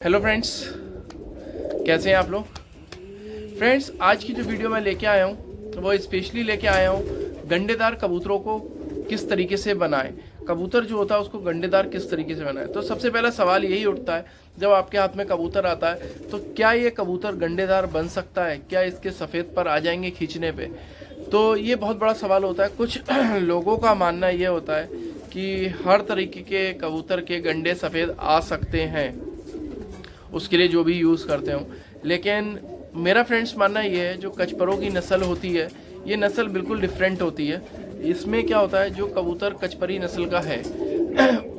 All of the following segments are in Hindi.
हेलो फ्रेंड्स, कैसे हैं आप लोग। फ्रेंड्स, आज की जो वीडियो मैं लेके आया हूँ वो स्पेशली लेके आया हूँ गंडेदार कबूतरों को किस तरीके से बनाएं। कबूतर जो होता है उसको गंडेदार किस तरीके से बनाएं। तो सबसे पहला सवाल यही उठता है जब आपके हाथ में कबूतर आता है, तो क्या ये कबूतर गंडेदार बन सकता है, क्या इसके सफ़ेद पर आ जाएंगे खींचने पे। तो ये बहुत बड़ा सवाल होता है। कुछ लोगों का मानना ये होता है कि हर तरीके के कबूतर के गंडे सफ़ेद आ सकते हैं, उसके लिए जो भी यूज़ करते हो। लेकिन मेरा फ्रेंड्स मानना ये है, जो कचपरों की नस्ल होती है ये नस्ल बिल्कुल डिफरेंट होती है। इसमें क्या होता है, जो कबूतर कचपरी नस्ल का है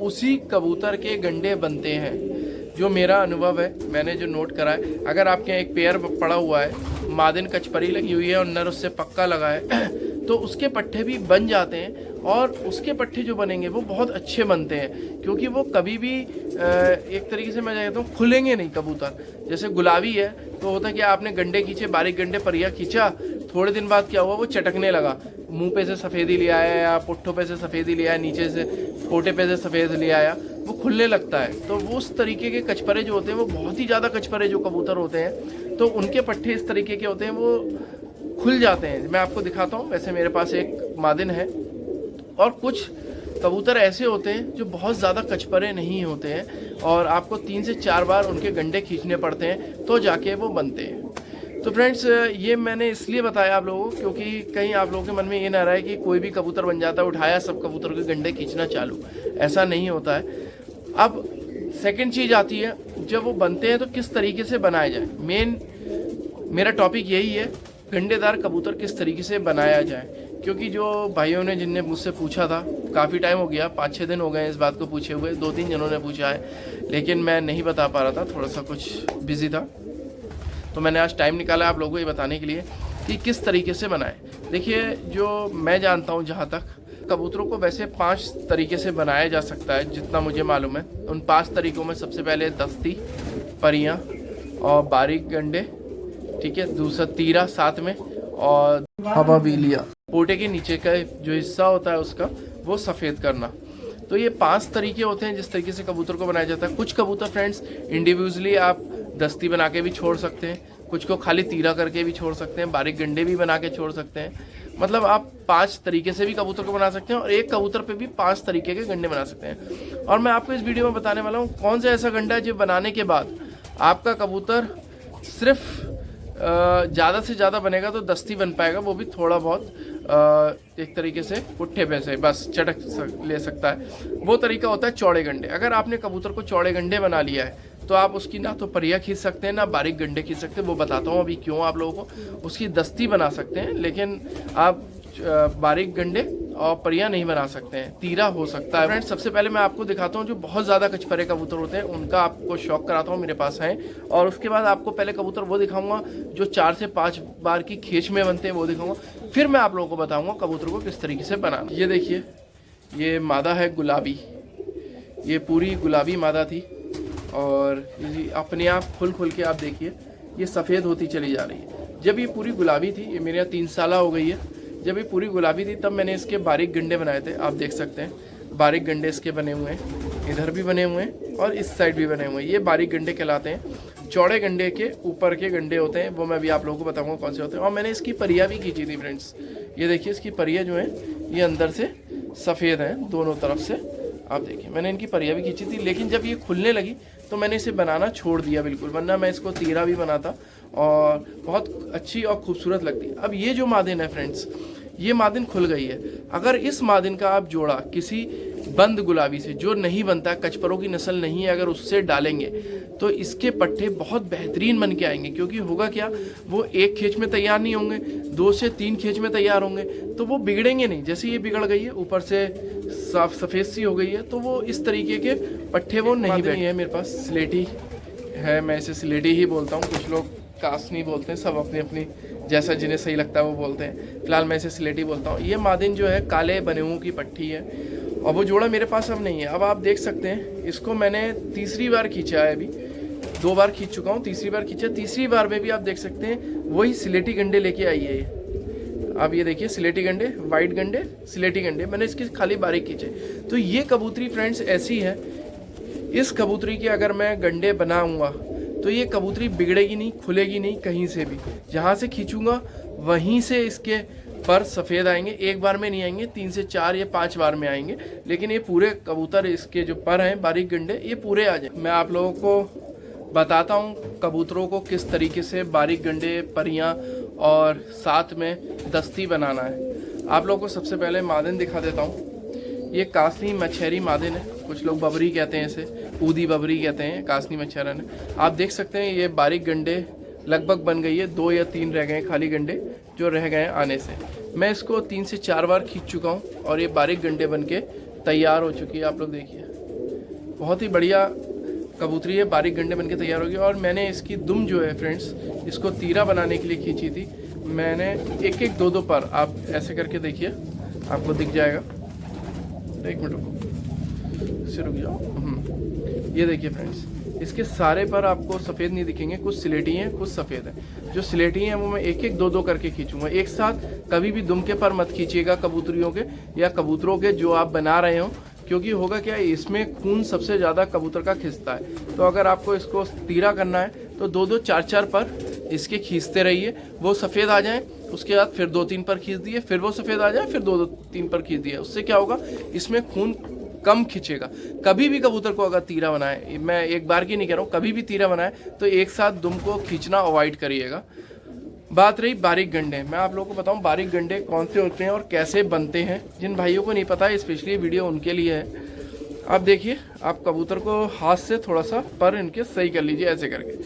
उसी कबूतर के गंडे बनते हैं। जो मेरा अनुभव है, मैंने जो नोट करा है, अगर आपके यहाँ एक पेयर पड़ा हुआ है, मादिन कचपरी लगी हुई है और नर उससे पक्का लगा है तो उसके पट्टे भी बन जाते हैं। और उसके पट्टे जो बनेंगे वो बहुत अच्छे बनते हैं, क्योंकि वो कभी भी एक तरीके से मैं कहता हूँ खुलेंगे नहीं कबूतर। जैसे गुलाबी है तो होता है कि आपने गंडे खींचे, बारीक गंडे परिया खींचा, थोड़े दिन बाद क्या हुआ, वो चटकने लगा, मुंह पे से सफ़ेदी ले आया या पुट्ठों पे से सफ़ेदी ले आया, नीचे से पोटे पे से सफ़ेद ले आया, वो खुलने लगता है। तो वो उस तरीके के कचपरे जो होते हैं, वो बहुत ही ज़्यादा कचपरे जो कबूतर होते हैं, तो उनके पट्टे इस तरीके के होते हैं, वो खुल जाते हैं। मैं आपको दिखाता हूँ। वैसे मेरे पास एक मादिन है, और कुछ कबूतर ऐसे होते हैं जो बहुत ज़्यादा कचपरे नहीं होते हैं और आपको 3 से 4 बार उनके गंडे खींचने पड़ते हैं तो जाके वो बनते हैं। तो फ्रेंड्स, ये मैंने इसलिए बताया आप लोगों को क्योंकि कहीं आप लोगों के मन में ये ना रहे कि कोई भी कबूतर बन जाता है, उठाया सब कबूतर के गंडे खींचना चालू। ऐसा नहीं होता है। अब सेकंड चीज़ आती है, जब वो बनते हैं तो किस तरीके से बनाया जाए। मेन मेरा टॉपिक यही है, गंडेदार कबूतर किस तरीके से बनाया जाए। क्योंकि जो भाइयों ने जिनने मुझसे पूछा था, काफ़ी टाइम हो गया, 5-6 दिन हो गए इस बात को पूछे हुए, 2-3 जनों ने पूछा है, लेकिन मैं नहीं बता पा रहा था, थोड़ा सा कुछ बिजी था। तो मैंने आज टाइम निकाला आप लोगों को ये बताने के लिए कि किस तरीके से बनाएं। देखिए, जो मैं जानता हूँ जहाँ तक, कबूतरों को वैसे 5 तरीके से बनाया जा सकता है जितना मुझे मालूम है। उन 5 तरीक़ों में सबसे पहले दस्ती, परियाँ और बारीक गंडे, ठीक है, दूसरा तीरा साथ में, और हवा बीलिया, पोटे के नीचे का जो हिस्सा होता है उसका वो सफ़ेद करना। तो ये 5 तरीके होते हैं जिस तरीके से कबूतर को बनाया जाता है। कुछ कबूतर फ्रेंड्स इंडिविजुअली आप दस्ती बना के भी छोड़ सकते हैं, कुछ को खाली तीरा करके भी छोड़ सकते हैं, बारीक गंडे भी बना के छोड़ सकते हैं। मतलब आप 5 तरीके से भी कबूतर को बना सकते हैं और एक कबूतर पे भी 5 तरीके के गंडे बना सकते हैं। और मैं आपको इस वीडियो में बताने वाला हूँ कौन सा ऐसा गंडा है जो बनाने के बाद आपका कबूतर सिर्फ ज़्यादा से ज़्यादा बनेगा तो दस्ती बन पाएगा, वो भी थोड़ा बहुत एक तरीके से पुट्ठे पे से बस ले सकता है। वो तरीका होता है चौड़े गंडे। अगर आपने कबूतर को चौड़े गंडे बना लिया है तो आप उसकी ना तो परिया खींच सकते हैं, ना बारीक गंडे खींच सकते हैं। वो बताता हूँ अभी क्यों। आप लोगों को उसकी दस्ती बना सकते हैं, लेकिन आप बारीक गंडे और परियां नहीं बना सकते हैं, तीरा हो सकता है। फ्रेंड्स, सबसे पहले मैं आपको दिखाता हूँ जो बहुत ज़्यादा कचपरे कबूतर होते हैं, उनका आपको शौक कराता हूँ, मेरे पास हैं। और उसके बाद आपको पहले कबूतर वो दिखाऊंगा जो 4 से 5 बार की खींच में बनते हैं, वो दिखाऊंगा। फिर मैं आप लोगों को बताऊँगा कबूतर को किस तरीके से बनाना। ये देखिए, ये मादा है गुलाबी, ये पूरी गुलाबी मादा थी और ये अपने आप खुल के आप देखिए ये सफ़ेद होती चली जा रही है। जब ये पूरी गुलाबी थी, ये मेरे यहाँ 3 साल हो गई है, जब ये पूरी गुलाबी थी तब मैंने इसके बारीक गंडे बनाए थे। आप देख सकते हैं बारीक गंडे इसके बने हुए हैं, इधर भी बने हुए हैं और इस साइड भी बने हुए हैं। ये बारीक गंडे कहलाते हैं। चौड़े गंडे के ऊपर के गंडे होते हैं, वो मैं भी आप लोगों को बताऊंगा कौन से होते हैं। और मैंने इसकी परियाँ भी खींची थी फ्रेंड्स। ये देखिए, इसकी परियाँ जो हैं ये अंदर से सफ़ेद हैं दोनों तरफ से। आप देखिए, मैंने इनकी परियाँ भी खींची थी, लेकिन जब ये खुलने लगी तो मैंने इसे बनाना छोड़ दिया बिल्कुल, वरना मैं इसको तीरा भी बनाता और बहुत अच्छी और खूबसूरत लगती। अब ये जो मादिन है फ्रेंड्स, ये मादिन खुल गई है। अगर इस मादिन का आप जोड़ा किसी बंद गुलाबी से जो नहीं बनता, कचपरों की नस्ल नहीं है, अगर उससे डालेंगे तो इसके पट्टे बहुत बेहतरीन बन के आएंगे। क्योंकि होगा क्या, वो एक खींच में तैयार नहीं होंगे, 2 से 3 खींच में तैयार होंगे, तो वो बिगड़ेंगे नहीं। जैसे ये बिगड़ गई है, ऊपर से साफ सफ़ेद सी हो गई है, तो वो इस तरीके के पट्टे वो नहीं बैठे हैं। मेरे पास स्लेटी है, मैं इसे स्लेटी ही बोलता हूँ, कुछ लोग कास्ट नहीं बोलते हैं, सब अपनी अपनी जैसा जिन्हें सही लगता है वो बोलते हैं। फिलहाल मैं इसे स्लेटी बोलता हूँ। ये मादिन जो है काले बनेऊ की पट्टी है और वो जोड़ा मेरे पास अब नहीं है। अब आप देख सकते हैं, इसको मैंने तीसरी बार खींचा है, अभी 2 बार खींच चुका हूँ, तीसरी बार खींचा। तीसरी बार में भी आप देख सकते हैं वही स्लेटी गंडे लेके आई है ये। अब ये देखिए, स्लेटी गंडे, वाइट गंडे, स्लेटी गंडे, मैंने इसके खाली बारीक खींचे। तो ये कबूतरी फ्रेंड्स ऐसी है इस कबूतरी के अगर मैं गंडे बनाऊंगा तो ये कबूतरी बिगड़ेगी नहीं, खुलेगी नहीं कहीं से भी। जहाँ से खींचूंगा वहीं से इसके पर सफ़ेद आएंगे। एक बार में नहीं आएंगे, 3 से 4 या 5 बार में आएंगे, लेकिन ये पूरे कबूतर इसके जो पर हैं बारीक गंडे ये पूरे आ जाए। मैं आप लोगों को बताता हूँ कबूतरों को किस तरीके से बारीक गंडे, परियाँ और साथ में दस्ती बनाना है। आप लोगों को सबसे पहले मादन दिखा देता हूँ। ये कासनी मच्छेरी मादन है, कुछ लोग बबरी कहते हैं, इसे ऊदी बबरी कहते हैं, कासनी मच्छरन है। आप देख सकते हैं ये बारीक गंडे लगभग बन गई है, 2 या 3 रह गए हैं खाली गंडे जो रह गए हैं आने से। मैं इसको 3 से 4 बार खींच चुका हूँ और ये बारीक गंडे बन के तैयार हो चुकी है। आप लोग देखिए बहुत ही बढ़िया कबूतरी है, बारीक गंडे बन के तैयार होगी। और मैंने इसकी दुम जो है फ्रेंड्स, इसको तीरा बनाने के लिए खींची थी मैंने। एक एक 2-2 पर आप ऐसे करके देखिए, आपको दिख जाएगा। एक मिनट रुको, इससे रुक जाओ। ये देखिए फ्रेंड्स, इसके सारे पर आपको सफ़ेद नहीं दिखेंगे, कुछ सिलेटी हैं कुछ सफ़ेद हैं। जो सिलेटी हैं वो मैं एक एक 2-2 करके खींचूंगा। एक साथ कभी भी दुम के पर मत खींचिएगा कबूतरियों के या कबूतरों के जो आप बना रहे हो, क्योंकि होगा क्या, इसमें खून सबसे ज़्यादा कबूतर का खिंचता है। तो अगर आपको इसको तीरा करना है तो 2-2, 4-4 पर इसके खींचते रहिए, वो सफ़ेद आ जाएं। उसके बाद फिर 2-3 पर खींच दिए, फिर वो सफ़ेद आ जाए, फिर 2-3 पर खींच दिए। उससे क्या होगा, इसमें खून कम खींचेगा। कभी भी कबूतर को अगर तीरा बनाए, मैं एक बार की नहीं कह रहा हूँ, कभी भी तीरा बनाए तो एक साथ दुम को खींचना अवॉइड करिएगा। बात रही बारीक गंडे, मैं आप लोगों को बताऊं बारीक गंडे कौन से होते हैं और कैसे बनते हैं। जिन भाइयों को नहीं पता है स्पेशली वीडियो उनके लिए है। आप देखिए, आप कबूतर को हाथ से थोड़ा सा पर इनके सही कर लीजिए ऐसे करके।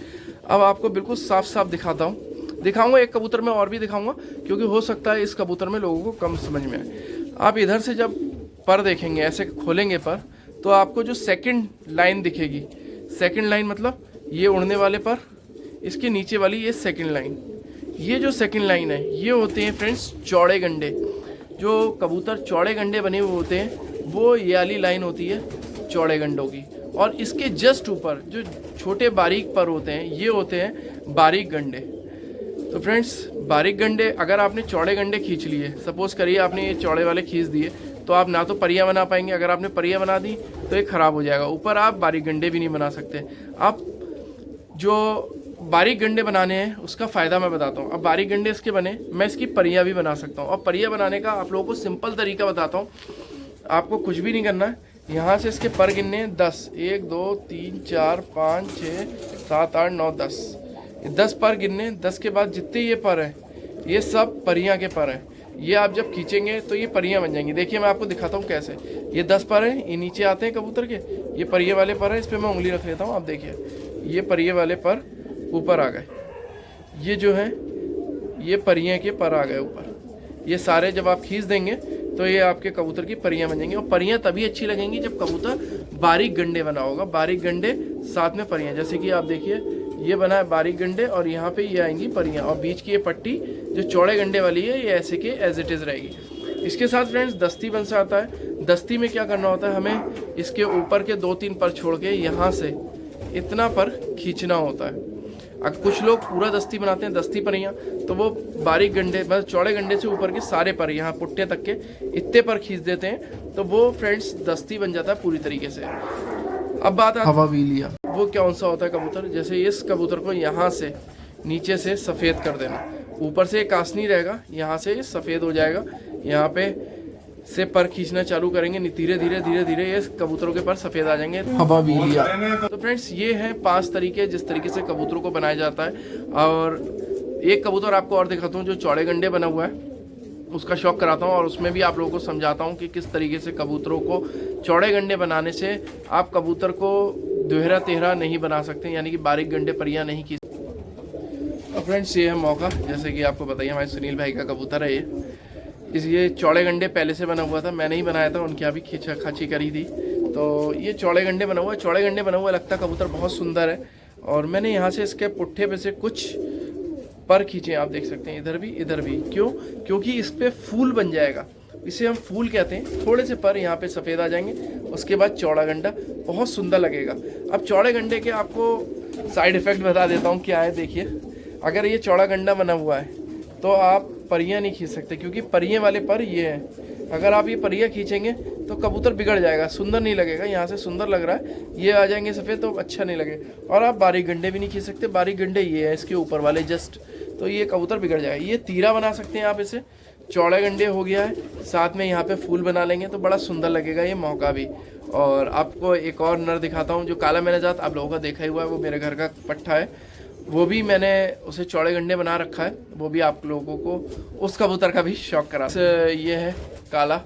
अब आपको बिल्कुल साफ साफ दिखाऊंगा। एक कबूतर में और भी दिखाऊंगा, क्योंकि हो सकता है इस कबूतर में लोगों को कम समझ में आए। आप इधर से जब पर देखेंगे, ऐसे खोलेंगे पर, तो आपको जो सेकंड लाइन दिखेगी, सेकंड लाइन मतलब ये उड़ने वाले पर, इसके नीचे वाली ये सेकंड लाइन, ये जो सेकंड लाइन है ये होते हैं फ्रेंड्स चौड़े गंडे। जो कबूतर चौड़े गंडे बने हुए होते हैं वो ये वाली लाइन होती है चौड़े गंडों की। और इसके जस्ट ऊपर जो छोटे बारीक पर होते हैं ये होते हैं बारीक गंडे। तो फ्रेंड्स बारीक गंडे, अगर आपने चौड़े गंडे खींच लिए, सपोज करिए आपने ये चौड़े वाले खींच दिए, तो आप ना तो परियां बना पाएंगे। अगर आपने परियां बना दी तो ये ख़राब हो जाएगा। ऊपर आप बारीक गंडे भी नहीं बना सकते। आप जो बारीक गंडे बनाने हैं उसका फ़ायदा मैं बताता हूँ। अब बारीक गंडे इसके बने, मैं इसकी परियां भी बना सकता हूँ। और परियां बनाने का आप लोगों को सिंपल तरीका बताता हूँ। आपको कुछ भी नहीं करना है, यहाँ से इसके पर गिनने 10, 1 2 3 4 5 6 7 8 9 10, 10 पर गिनने। 10 के बाद जितने ये पर हैं ये सब परियां के पर हैं। ये आप जब खींचेंगे तो ये परियां बन जाएंगी। देखिए मैं आपको दिखाता हूँ कैसे। ये 10 पर हैं, ये नीचे आते हैं कबूतर के, ये परिये वाले पर हैं, इस पर मैं उंगली रख लेता हूँ। आप देखिए ये परिये वाले पर ऊपर आ गए, ये जो है ये परियां के पर आ गए ऊपर। ये सारे जब आप खींच देंगे तो ये आपके कबूतर की परियां बन जाएंगी। और परियां तभी अच्छी लगेंगी जब कबूतर बारीक गंडे बना होगा, बारीक गंडे साथ में परियां। जैसे कि आप देखिए ये बना है बारीक गंडे और यहाँ पे ये आएंगी परियां, और बीच की ये पट्टी जो चौड़े गंडे वाली है ये ऐसे के एज इट इज़ रहेगी। इसके साथ फ्रेंड्स दस्ती बन से आता है। दस्ती में क्या करना होता है, हमें इसके ऊपर के 2-3 पर छोड़ के यहाँ से इतना पर खींचना होता है। अगर कुछ लोग पूरा दस्ती बनाते हैं, दस्ती परियां, तो वो बारीक गंडे बस चौड़े गंडे से ऊपर के सारे पर यहाँ पुट्टे तक के इतने पर खींच देते हैं, तो वो फ्रेंड्स दस्ती बन जाता है पूरी तरीके से। अब बात हवा वीलिया, वो कौन सा होता है कबूतर, जैसे इस कबूतर को यहाँ से नीचे से सफ़ेद कर देना, ऊपर से कासनी रहेगा, यहाँ से सफ़ेद हो जाएगा, यहाँ पे से पर खींचना चालू करेंगे, धीरे धीरे धीरे धीरे ये कबूतरों के पर सफ़ेद आ जाएंगे। हवा वीलिया। तो फ्रेंड्स ये हैं 5 तरीके जिस तरीके से कबूतरों को बनाया जाता है। और एक कबूतर आपको और दिखाता हूँ जो चौड़े गंडे बना हुआ है, उसका शौक कराता हूँ और उसमें भी आप लोगों को समझाता हूँ कि किस तरीके से कबूतरों को चौड़े गंडे बनाने से आप कबूतर को दोहरा तेहरा नहीं बना सकते, यानी कि बारीक गंडे परियां नहीं खींच। और फ्रेंड्स ये है मौका, जैसे कि आपको बताइए हमारे सुनील भाई का कबूतर है ये चौड़े गंडे पहले से बना हुआ था, मैंने ही बनाया था, उनकी अभी खींचा खाची करी थी, तो ये चौड़े गंडे बना हुआ है। चौड़े गंडे बना हुआ लगता कबूतर बहुत सुंदर है। और मैंने यहाँ से इसके पुट्ठे पे से कुछ पर खींचे, आप देख सकते हैं, इधर भी इधर भी। क्यों? क्योंकि इस पर फूल बन जाएगा, इसे हम फूल कहते हैं। थोड़े से पर यहाँ पे सफ़ेद आ जाएंगे, उसके बाद चौड़ा गंडा बहुत सुंदर लगेगा। अब चौड़े गंडे के आपको साइड इफ़ेक्ट बता देता हूँ क्या है। देखिए अगर ये चौड़ा गंडा बना हुआ है तो आप परियां नहीं खींच सकते, क्योंकि परियां वाले पर ये हैं, अगर आप ये परिया खींचेंगे तो कबूतर बिगड़ जाएगा, सुंदर नहीं लगेगा। यहाँ से सुंदर लग रहा है, ये आ जाएंगे सफ़ेद तो अच्छा नहीं लगेगा। और आप बारीक गंडे भी नहीं खींच सकते, बारीक गंडे ये है इसके ऊपर वाले जस्ट, तो ये कबूतर बिगड़ जाएगा। ये तीरा बना सकते हैं आप इसे, चौड़े गंडे हो गया है, साथ में यहाँ पे फूल बना लेंगे तो बड़ा सुंदर लगेगा ये मौका भी। और आपको एक और नर दिखाता हूँ, जो काला मैंने जात आप लोगों का देखा ही हुआ है, वो मेरे घर का पट्ठा है, वो भी मैंने उसे चौड़े गंडे बना रखा है, वो भी आप लोगों को उस कबूतर का भी शौक करा। ये है काला,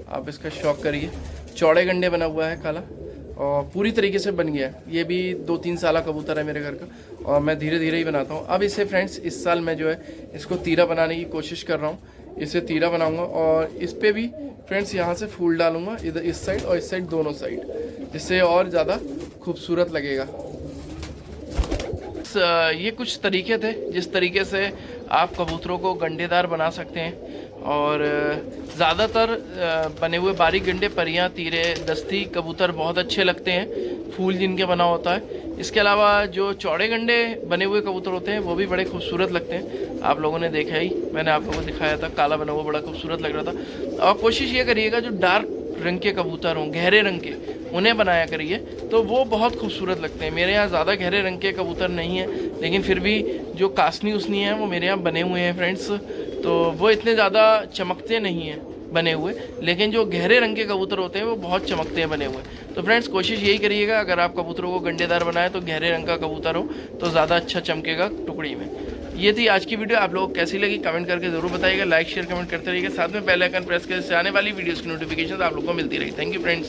आप इसका शौक करिए, चौड़े गंडे बना हुआ है काला और पूरी तरीके से बन गया है। ये भी 2-3 साल कबूतर है मेरे घर का और मैं धीरे धीरे ही बनाता हूँ। अब इसे फ्रेंड्स इस साल मैं जो है इसको तीरा बनाने की कोशिश कर रहा हूँ, इसे तीरा बनाऊंगा और इस पे भी फ्रेंड्स यहाँ से फूल डालूंगा, इधर इस साइड और इस साइड दोनों साइड, जिससे और ज़्यादा खूबसूरत लगेगा। ये कुछ तरीके थे जिस तरीके से आप कबूतरों को गंडेदार बना सकते हैं। और ज़्यादातर बने हुए बारीक गंडे, परियां, तीरे, दस्ती कबूतर बहुत अच्छे लगते हैं, फूल जिनके बना होता है। इसके अलावा जो चौड़े गंडे बने हुए कबूतर होते हैं वो भी बड़े खूबसूरत लगते हैं, आप लोगों ने देखा ही, मैंने आप लोगों को दिखाया था, काला बना हुआ बड़ा खूबसूरत लग रहा था। और कोशिश ये करिएगा जो डार्क रंग के कबूतर हों, गहरे रंग के, उन्हें बनाया करिए तो वो बहुत खूबसूरत लगते हैं। मेरे यहाँ ज़्यादा गहरे रंग के कबूतर नहीं है, लेकिन फिर भी जो कासनी उसनी है वो मेरे यहाँ बने हुए हैं फ्रेंड्स, तो वो इतने ज़्यादा चमकते नहीं हैं बने हुए, लेकिन जो गहरे रंग के कबूतर होते हैं वो बहुत चमकते हैं बने हुए। तो फ्रेंड्स कोशिश यही करिएगा, अगर आप कबूतरों को गंडेदार बनाए तो गहरे रंग का कबूतर हो तो ज़्यादा अच्छा चमकेगा टुकड़ी में। ये थी आज की वीडियो, आप लोगों को कैसी लगी कमेंट करके ज़रूर बताइएगा, लाइक शेयर कमेंट करते रहिएगा, साथ में बेल आइकन प्रेस करके आने वाली वीडियोज़ की नोटिफिकेशन आप लोगों को मिलती रही। Thank you friends.